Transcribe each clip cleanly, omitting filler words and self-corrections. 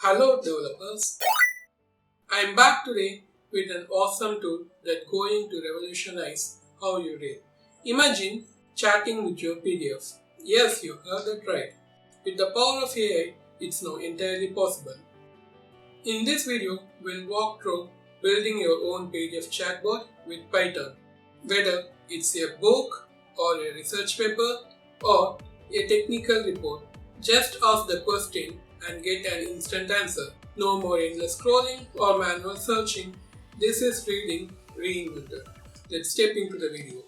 Hello developers, I am back today with an awesome tool that's going to revolutionize how you read. Imagine chatting with your PDF. Yes, you heard it right. With the power of AI, it's now entirely possible. In this video, we'll walk through building your own PDF chatbot with Python. Whether it's a book or a research paper or a technical report, just ask the question and get an instant answer. No more endless scrolling or manual searching. This is reading reinvented. Let's step into the video.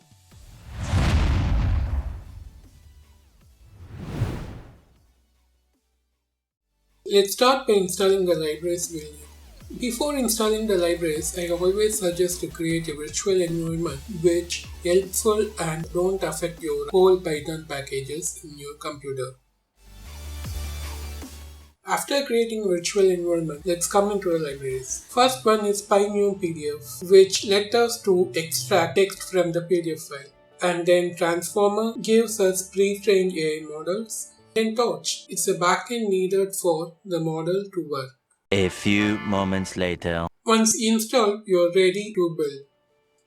Let's start by installing the libraries we'll need. Before installing the libraries, I always suggest to create a virtual environment which is helpful and don't affect your whole Python packages in your computer. After creating a virtual environment, let's come into the libraries. First one is PyMuPDF, which lets us to extract text from the PDF file. And then Transformer gives us pre-trained AI models. Then Torch, it's a backend needed for the model to work. A few moments later. Once installed, you're ready to build.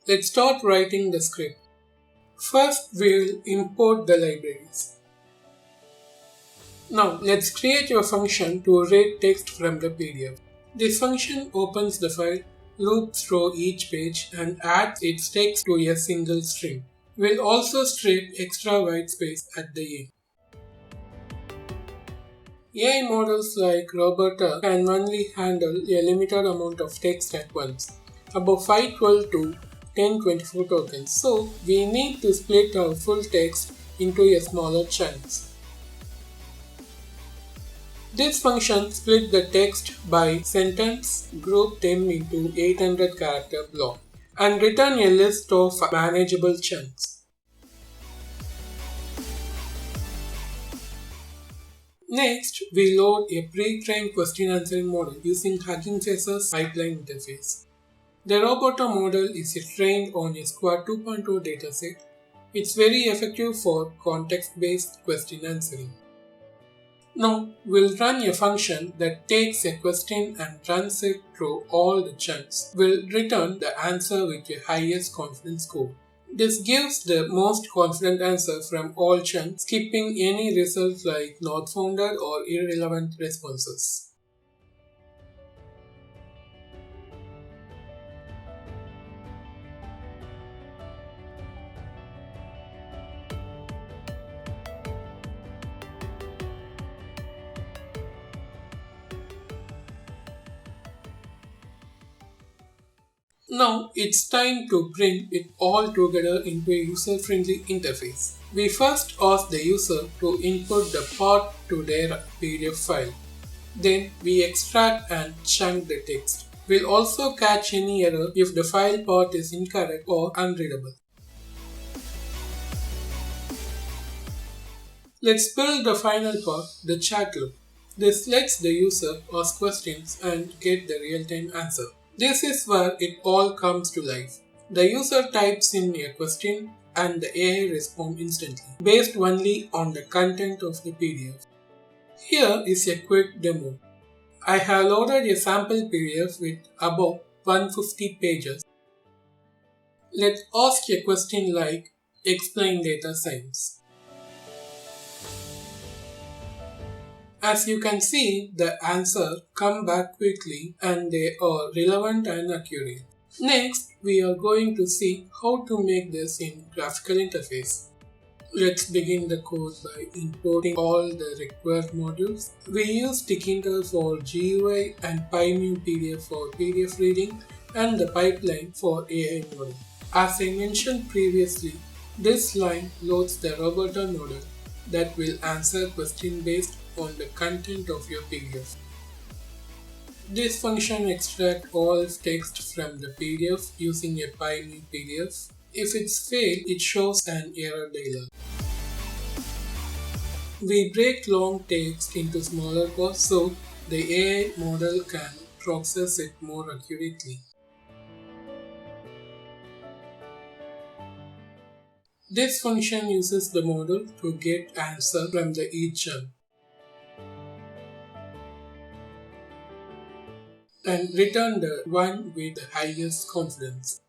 Let's start writing the script. First, we'll import the libraries. Now, let's create a function to read text from the PDF. This function opens the file, loops through each page, and adds its text to a single string. We'll also strip extra white space at the end. AI models like RoBERTa can only handle a limited amount of text at once, about 512 to 1024 tokens, so we need to split our full text into a smaller chunks. This function splits the text by sentence, group them into 800 character block, and return a list of manageable chunks. Next, we load a pre-trained question answering model using Hugging Face's pipeline interface. The RoBERTa model is trained on a Squad 2.0 dataset. It's very effective for context-based question answering. Now, we'll run a function that takes a question and runs it through all the chunks. We'll return the answer with the highest confidence score. This gives the most confident answer from all chunks, skipping any results like not founded or irrelevant responses. Now it's time to bring it all together into a user-friendly interface. We first ask the user to input the path to their PDF file. Then we extract and chunk the text. We'll also catch any error if the file path is incorrect or unreadable. Let's build the final part, the chat loop. This lets the user ask questions and get the real-time answer. This is where it all comes to life. The user types in a question and the AI responds instantly, based only on the content of the PDF. Here is a quick demo. I have loaded a sample PDF with about 150 pages. Let's ask a question like, explain data science. As you can see, the answers come back quickly and they are relevant and accurate. Next, we are going to see how to make this in graphical interface. Let's begin the code by importing all the required modules. We use Tkinter for GUI and PyMuPDF for PDF reading and the pipeline for AI model. As I mentioned previously, this line loads the RoBERTa model that will answer questions based on the content of your PDF. This function extracts all text from the PDF using a PyMuPDF. If it's failed, it shows an error dialog. We break long text into smaller parts so the AI model can process it more accurately. This function uses the model to get answer from the each chunk. and return the one with the highest confidence.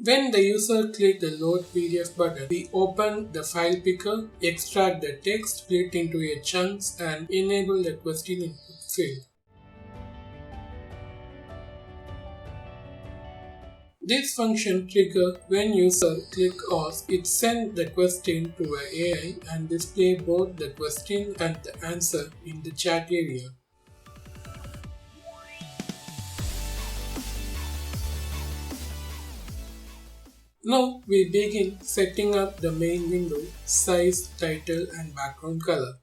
When the user clicks the Load PDF button, we open the file picker, extract the text, split into a chunks, and enable the question input field. This function triggers when user click ask, it sends the question to an AI and display both the question and the answer in the chat area. Now we begin setting up the main window, size, title and background color.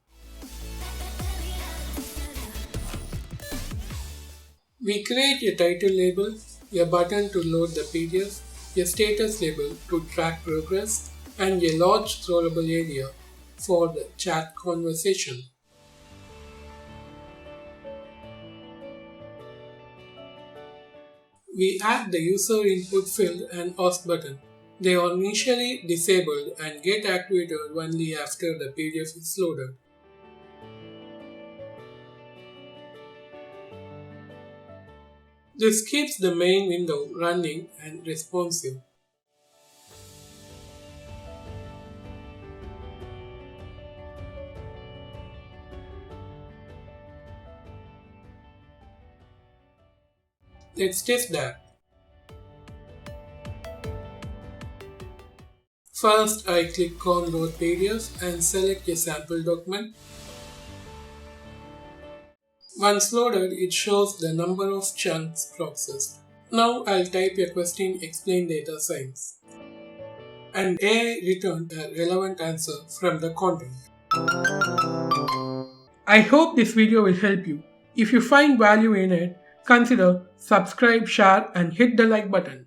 We create a title label, a button to load the PDF, a status label to track progress, and a large scrollable area for the chat conversation. We add the user input field and ask button. They are initially disabled and get activated only after the PDF is loaded. This keeps the main window running and responsive. Let's test that. First, I click on Load PDF and select a sample document. Once loaded, it shows the number of chunks processed. Now I'll type a question, explain data science. And AI returned a relevant answer from the content. I hope this video will help you. If you find value in it, consider subscribe, share and hit the like button.